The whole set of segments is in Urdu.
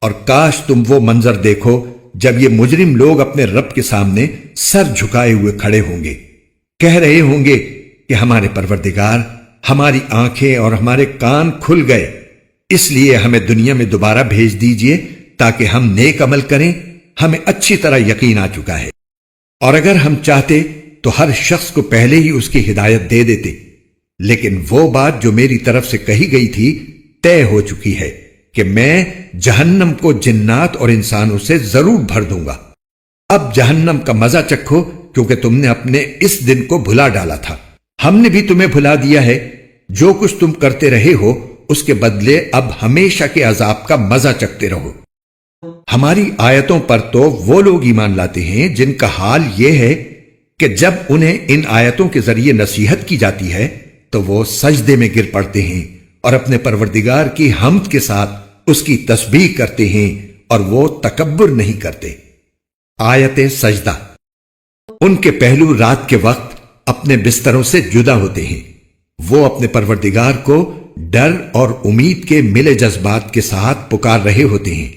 اور کاش تم وہ منظر دیکھو جب یہ مجرم لوگ اپنے رب کے سامنے سر جھکائے ہوئے کھڑے ہوں گے، کہہ رہے ہوں گے کہ ہمارے پروردگار، ہماری آنکھیں اور ہمارے کان کھل گئے، اس لیے ہمیں دنیا میں دوبارہ بھیج دیجئے تاکہ ہم نیک عمل کریں، ہمیں اچھی طرح یقین آ چکا ہے۔ اور اگر ہم چاہتے تو ہر شخص کو پہلے ہی اس کی ہدایت دے دیتے، لیکن وہ بات جو میری طرف سے کہی گئی تھی طے ہو چکی ہے کہ میں جہنم کو جنات اور انسانوں سے ضرور بھر دوں گا۔ اب جہنم کا مزہ چکھو، کیونکہ تم نے اپنے اس دن کو بھلا ڈالا تھا، ہم نے بھی تمہیں بھلا دیا ہے۔ جو کچھ تم کرتے رہے ہو اس کے بدلے اب ہمیشہ کے عذاب کا مزہ چکھتے رہو۔ ہماری آیتوں پر تو وہ لوگ ایمان لاتے ہیں جن کا حال یہ ہے کہ جب انہیں ان آیتوں کے ذریعے نصیحت کی جاتی ہے تو وہ سجدے میں گر پڑتے ہیں اور اپنے پروردگار کی حمد کے ساتھ اس کی تسبیح کرتے ہیں، اور وہ تکبر نہیں کرتے۔ آیت سجدہ۔ ان کے پہلو رات کے وقت اپنے بستروں سے جدا ہوتے ہیں، وہ اپنے پروردگار کو ڈر اور امید کے ملے جذبات کے ساتھ پکار رہے ہوتے ہیں،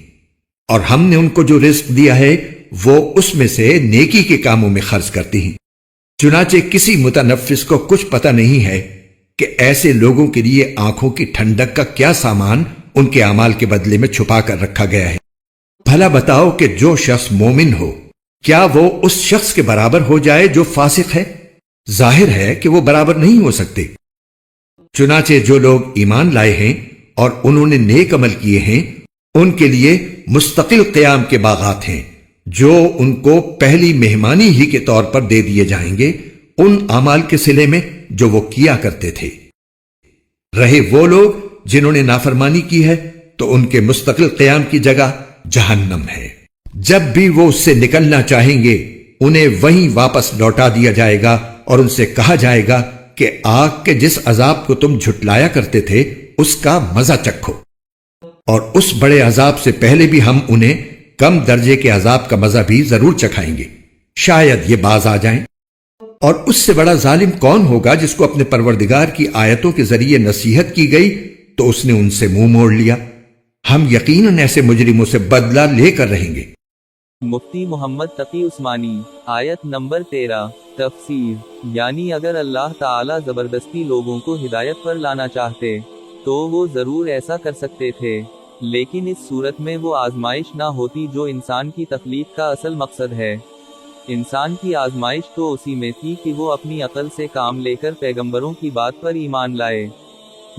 اور ہم نے ان کو جو رزق دیا ہے وہ اس میں سے نیکی کے کاموں میں خرچ کرتے ہیں۔ چنانچہ کسی متنفس کو کچھ پتہ نہیں ہے کہ ایسے لوگوں کے لیے آنکھوں کی ٹھنڈک کا کیا سامان ان کے اعمال کے بدلے میں چھپا کر رکھا گیا ہے۔ بھلا بتاؤ کہ جو شخص مومن ہو کیا وہ اس شخص کے برابر ہو جائے جو فاسق ہے؟ ظاہر ہے کہ وہ برابر نہیں ہو سکتے۔ چنانچہ جو لوگ ایمان لائے ہیں اور انہوں نے نیک عمل کیے ہیں ان کے لیے مستقل قیام کے باغات ہیں جو ان کو پہلی مہمانی ہی کے طور پر دے دیے جائیں گے ان اعمال کے صلے میں جو وہ کیا کرتے تھے۔ رہے وہ لوگ جنہوں نے نافرمانی کی ہے تو ان کے مستقل قیام کی جگہ جہنم ہے، جب بھی وہ اس سے نکلنا چاہیں گے انہیں وہیں واپس لوٹا دیا جائے گا اور ان سے کہا جائے گا کہ آگ کے جس عذاب کو تم جھٹلایا کرتے تھے اس کا مزہ چکھو، اور اس بڑے عذاب سے پہلے بھی ہم انہیں کم درجے کے عذاب کا مزہ بھی ضرور چکھائیں گے، شاید یہ باز آ جائیں۔ اور اس سے بڑا ظالم کون ہوگا جس کو اپنے پروردگار کی آیتوں کے ذریعے نصیحت کی گئی تو اس نے ان سے منہ موڑ لیا۔ ہم یقیناً ایسے مجرموں سے بدلہ لے کر رہیں گے۔ مفتی محمد تقی عثمانی۔ آیت نمبر 13 تفسیر۔ یعنی اگر اللہ تعالیٰ زبردستی لوگوں کو ہدایت پر لانا چاہتے تو وہ ضرور ایسا کر سکتے تھے، لیکن اس صورت میں وہ آزمائش نہ ہوتی جو انسان کی تخلیق کا اصل مقصد ہے۔ انسان کی آزمائش تو اسی میں تھی کہ وہ اپنی عقل سے کام لے کر پیغمبروں کی بات پر ایمان لائے۔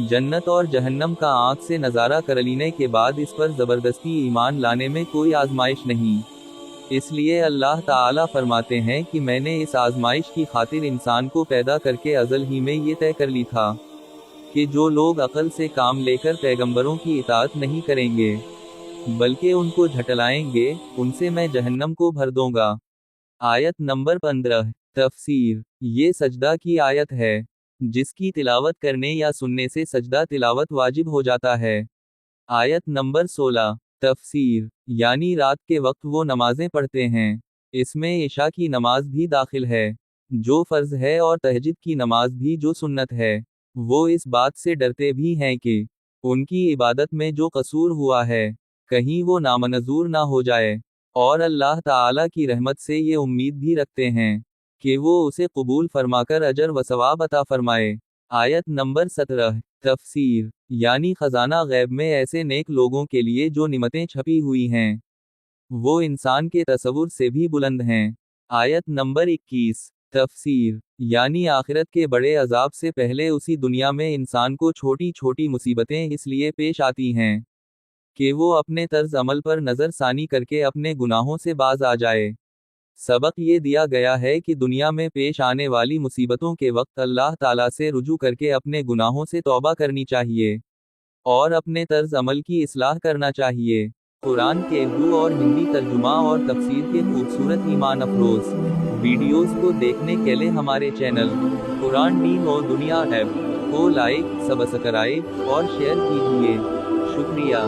جنت اور جہنم کا آنکھ سے نظارہ کر لینے کے بعد اس پر زبردستی ایمان لانے میں کوئی آزمائش نہیں۔ اس لیے اللہ تعالیٰ فرماتے ہیں کہ میں نے اس آزمائش کی خاطر انسان کو پیدا کر کے ازل ہی میں یہ طے کر لی تھا کہ جو لوگ عقل سے کام لے کر پیغمبروں کی اطاعت نہیں کریں گے بلکہ ان کو جھٹلائیں گے ان سے میں جہنم کو بھر دوں گا۔ آیت نمبر 15 تفسیر۔ یہ سجدہ کی آیت ہے جس کی تلاوت کرنے یا سننے سے سجدہ تلاوت واجب ہو جاتا ہے۔ آیت نمبر 16 تفسیر۔ یعنی رات کے وقت وہ نمازیں پڑھتے ہیں، اس میں عشاء کی نماز بھی داخل ہے جو فرض ہے اور تہجد کی نماز بھی جو سنت ہے۔ وہ اس بات سے ڈرتے بھی ہیں کہ ان کی عبادت میں جو قصور ہوا ہے کہیں وہ نامنظور نہ ہو جائے، اور اللہ تعالیٰ کی رحمت سے یہ امید بھی رکھتے ہیں کہ وہ اسے قبول فرما کر اجر و ثواب عطا فرمائے۔ آیت نمبر 17 تفسیر۔ یعنی خزانہ غیب میں ایسے نیک لوگوں کے لیے جو نعمتیں چھپی ہوئی ہیں وہ انسان کے تصور سے بھی بلند ہیں۔ آیت نمبر 21 تفسیر۔ یعنی آخرت کے بڑے عذاب سے پہلے اسی دنیا میں انسان کو چھوٹی چھوٹی مصیبتیں اس لیے پیش آتی ہیں کہ وہ اپنے طرز عمل پر نظر ثانی کر کے اپنے گناہوں سے باز آ جائے۔ سبق یہ دیا گیا ہے کہ دنیا میں پیش آنے والی مصیبتوں کے وقت اللہ تعالیٰ سے رجوع کر کے اپنے گناہوں سے توبہ کرنی چاہیے اور اپنے طرز عمل کی اصلاح کرنا چاہیے۔ قرآن کے اردو اور ہندی ترجمہ اور تفسیر کے خوبصورت ایمان افروز ویڈیوز کو دیکھنے کے لیے ہمارے چینل قرآن دین اور دنیا ایپ کو لائک، سبسکرائب اور شیئر کیجیے۔ شکریہ۔